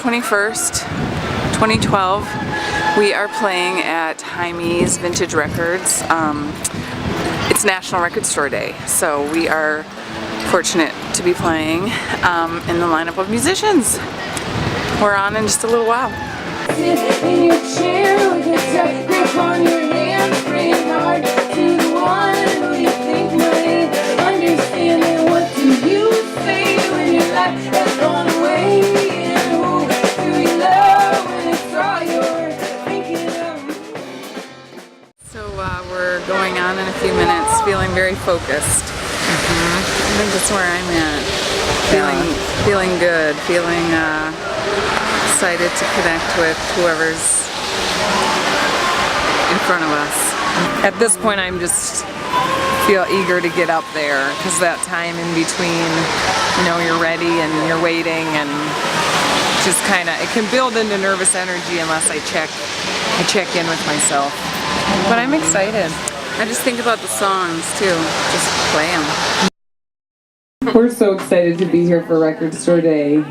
21st, 2012. We are playing at Jaime's Vintage Records. It's National Record Store Day, so we are fortunate to be playing in the lineup of musicians. We're on in just a little while. Sit in your chair with a tight grip on your hand, praying hard to the one who you think might understand it. What do you say when your life has gone away? And who do you love when it's all you're thinking of? So we're going on in a few minutes, feeling very focused. I think that's where I'm at. Feeling good, feeling excited to connect with whoever's in front of us. At this point, I'm just feel eager to get up there, because that time in between, you know, you're ready and you're waiting, and just kind of, it can build into nervous energy unless I check in with myself. But I'm excited. I just think about the songs too. Just play them. We're so excited to be here for Record Store Day.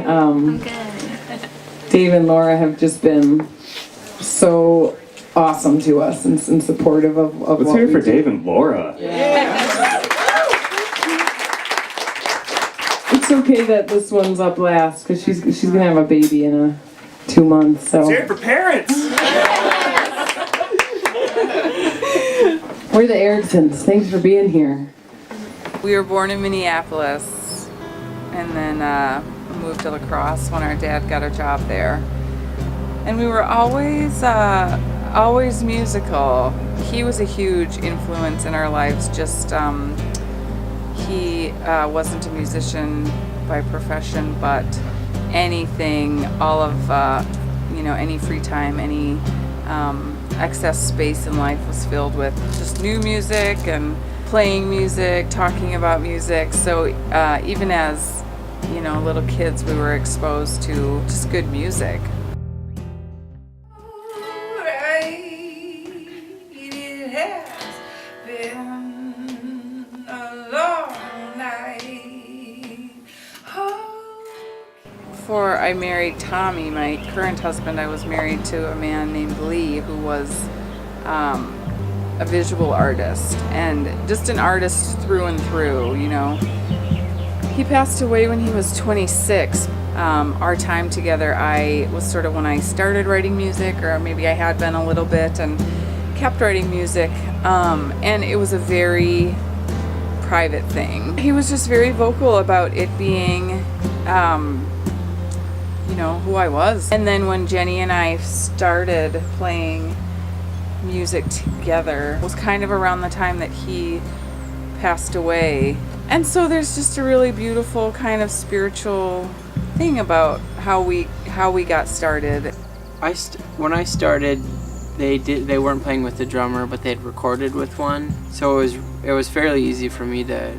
Dave and Laura have just been so awesome to us and supportive of Let's what hear it we for do. Dave and Laura. Yeah. It's okay that this one's up last, because she's gonna have a baby in 2 months. So Let's hear it for parents. we're the Ericksons. Thanks for being here. We were born in Minneapolis and then moved to La Crosse when our dad got a job there. And we were always musical. He was a huge influence in our lives. Just he wasn't a musician by profession, but anything, all of any free time, any excess space in life was filled with just new music and playing music, talking about music. So even as little kids, we were exposed to just good music. It has been a long night. Before I married Tommy, my current husband, I was married to a man named Lee who was a visual artist and just an artist through and through, He passed away when he was 26. Our time together, I was sort of when I started writing music, or maybe I had been a little bit and kept writing music, and it was a very private thing. He was just very vocal about it being who I was. And then when Jenny and I started playing music together, it was kind of around the time that he passed away. And so there's just a really beautiful kind of spiritual thing about how we got started. When I started, they weren't playing with the drummer, but they'd recorded with one. So it was fairly easy for me to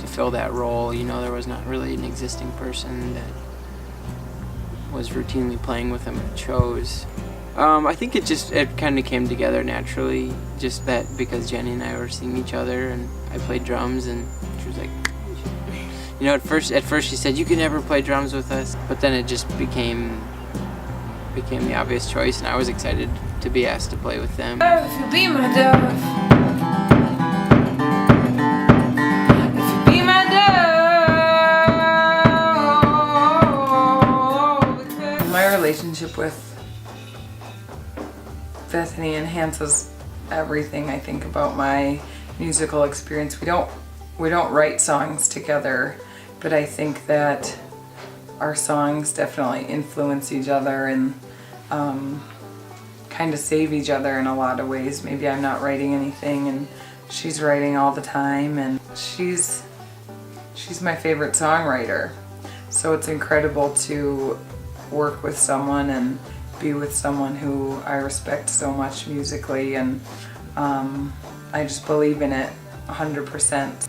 fill that role. There was not really an existing person that was routinely playing with them at shows. I think it kind of came together naturally, just that because Jenny and I were seeing each other, and I played drums, and she was like, at first she said, "You can never play drums with us," but then it just became the obvious choice, and I was excited to be asked to play with them. If you be my dove, if you be my dove. My relationship with Bethany enhances everything I think about my musical experience. We don't write songs together, but I think that our songs definitely influence each other and kind of save each other in a lot of ways. Maybe I'm not writing anything and she's writing all the time, and she's my favorite songwriter. So it's incredible to work with someone and be with someone who I respect so much musically, and I just believe in it 100%.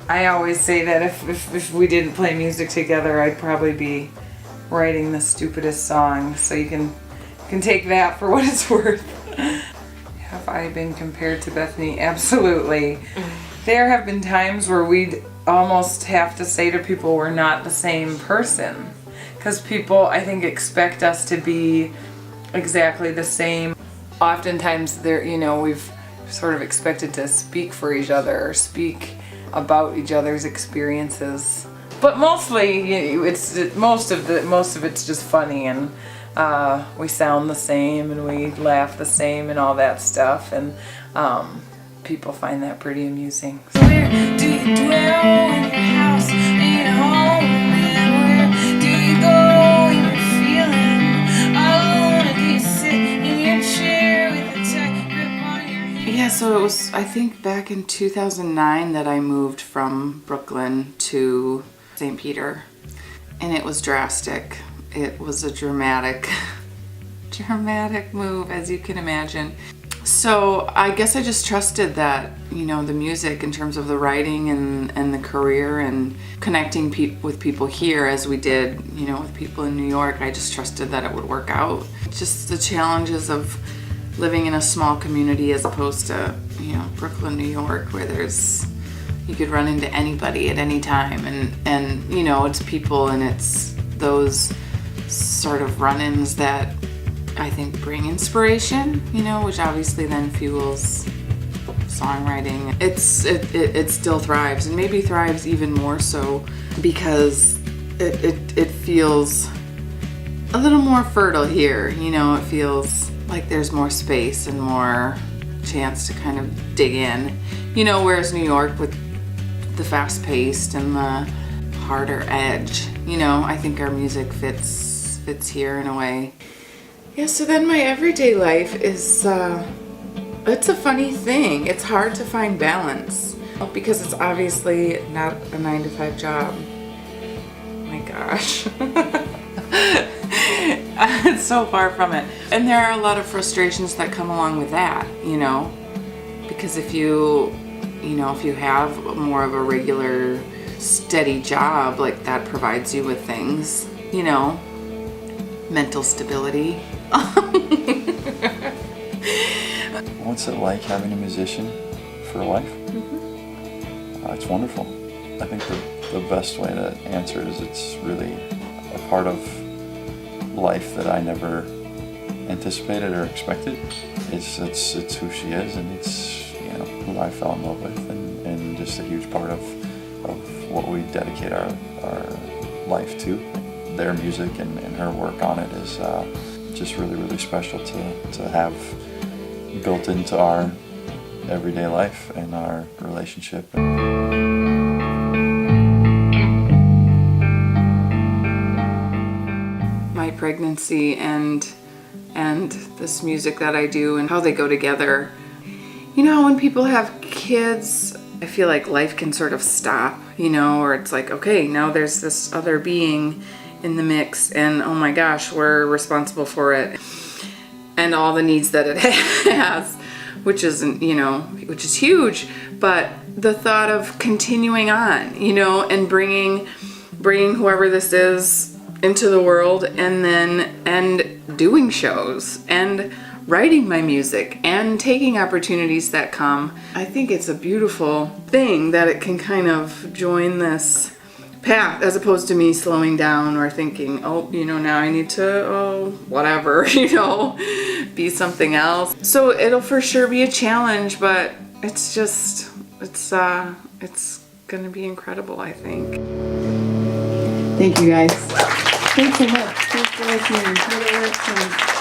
I always say that if we didn't play music together, I'd probably be writing the stupidest song, so you can take that for what it's worth. Have I been compared to Bethany? Absolutely. There have been times where we'd almost have to say to people we're not the same person, because people, I think, expect us to be exactly the same. Oftentimes, we've sort of expected to speak for each other or speak about each other's experiences. But mostly, most of it's just funny, and we sound the same and we laugh the same and all that stuff, and people find that pretty amusing. Where do you dwell in your house, in your home, and where do you go when you're feeling all alone? Do you sit in your chair with a tight grip on your hand? Yeah, so it was, I think, back in 2009 that I moved from Brooklyn to St. Peter, and it was drastic. It was a dramatic move, as you can imagine. So I guess I just trusted that, the music in terms of the writing and the career and connecting with people here as we did, with people in New York. I just trusted that it would work out. Just the challenges of living in a small community as opposed to, Brooklyn, New York, where you could run into anybody at any time, and it's people, and it's those sort of run-ins that I think bring inspiration, which obviously then fuels songwriting. It still thrives, and maybe thrives even more so because it feels a little more fertile here. It feels like there's more space and more chance to kind of dig in. Whereas New York, with the fast-paced and the harder edge, I think our music fits here in a way. Yeah, so then my everyday life is, it's a funny thing. It's hard to find balance because it's obviously not a 9-to-5 job. My gosh. It's so far from it. And there are a lot of frustrations that come along with that, because if you have more of a regular, steady job, like that provides you with things, mental stability. What's it like having a musician for life? It's wonderful. I think the best way to answer it is it's really a part of life that I never anticipated or expected. It's who she is, and it's who I fell in love with, and just a huge part of what we dedicate our life to. Their music and her work on it is just really, really special to have built into our everyday life and our relationship. My pregnancy and this music that I do and how they go together. When people have kids, I feel like life can sort of stop, or it's like, okay, now there's this other being in the mix, and oh my gosh, we're responsible for it and all the needs that it has, which is huge. But the thought of continuing on, and bringing whoever this is into the world, and doing shows and writing my music and taking opportunities that come. I think it's a beautiful thing that it can kind of join this path, as opposed to me slowing down or thinking, now I need to, whatever, be something else. So it'll for sure be a challenge, but it's gonna be incredible, I think. Thank you guys. Thanks so much. Thanks for listening to the Ericksons.